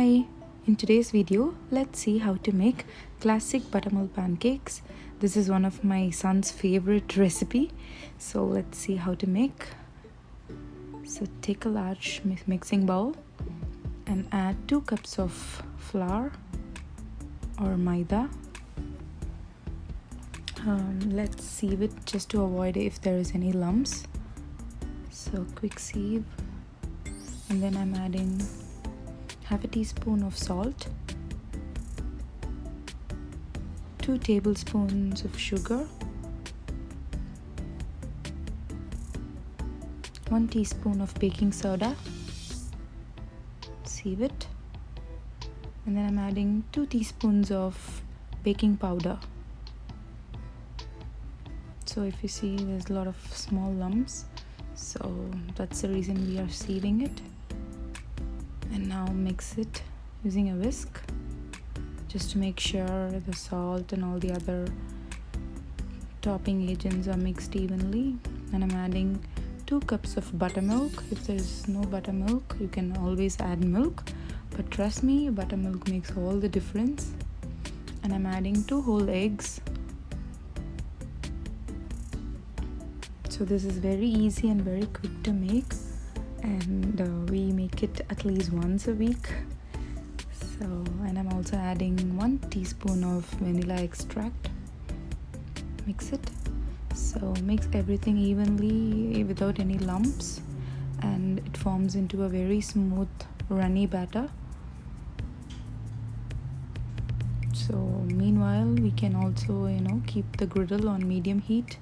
Hi! In today's video, let's see how to make classic buttermilk pancakes. This is one of my son's favorite recipe. So let's see how to make. So take a large mixing bowl and add 2 cups of flour or maida. Let's sieve it just to avoid if there is any lumps. So quick sieve, and then I'm adding half a teaspoon of salt, 2 tablespoons of sugar, 1 teaspoon of baking soda, sieve it, and then I'm adding 2 teaspoons of baking powder. So if you see, there's a lot of small lumps, so that's the reason we are sieving it. And now mix it using a whisk just to make sure the salt and all the other topping agents are mixed evenly. And I'm adding 2 cups of buttermilk. If there's no buttermilk, you can always add milk, but trust me, buttermilk makes all the difference. And I'm adding 2 whole eggs. So this is very easy and very quick to make, and we make it at least once a week. So, and I'm also adding 1 teaspoon of vanilla extract. Mix it. So mix everything evenly without any lumps, and it forms into a very smooth runny batter. So meanwhile, we can also keep the griddle on medium heat,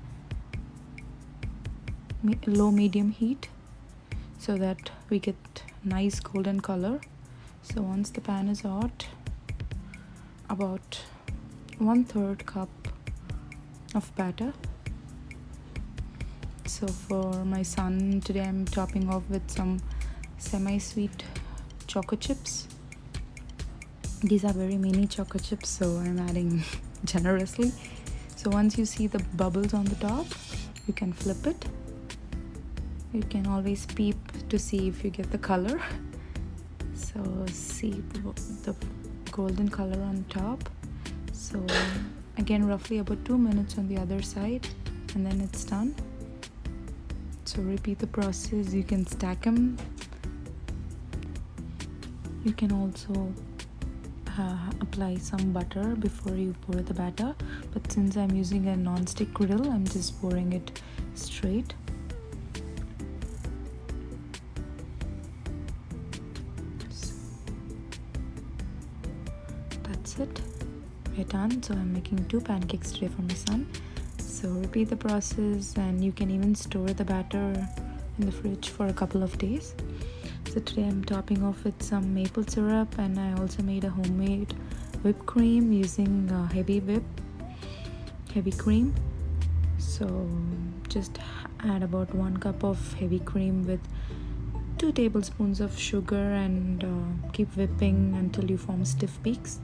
low medium heat, so that we get nice golden color. So once the pan is hot, about 1/3 cup of batter. So for my son today, I'm topping off with some semi-sweet choco chips. These are very mini choco chips, so I'm adding generously. So once you see the bubbles on the top, you can flip it. You can always peep to see if you get the color. So see the golden color on top. So again, roughly about 2 minutes on the other side, and then it's done. So repeat the process. You can stack them. You can also apply some butter before you pour the batter, but since I'm using a non-stick griddle, I'm just pouring it straight. That's it, we're done. So I'm making 2 pancakes today for my son. So repeat the process, and you can even store the batter in the fridge for a couple of days. So today I'm topping off with some maple syrup, and I also made a homemade whipped cream using heavy cream. So just add about 1 cup of heavy cream with 2 tablespoons of sugar, and keep whipping until you form stiff peaks,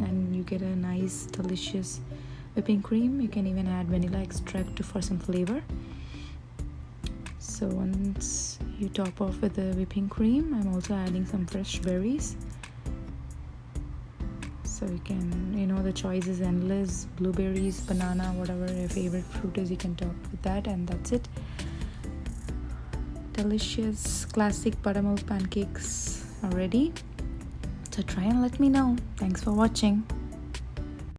and you get a nice delicious whipping cream. You can even add vanilla extract for some flavor. So once you top off with the whipping cream, I'm also adding some fresh berries. So you can, the choice is endless: blueberries, banana, whatever your favorite fruit is, you can top with that, and that's it. Delicious classic buttermilk pancakes are ready. So try and let me know. Thanks for watching.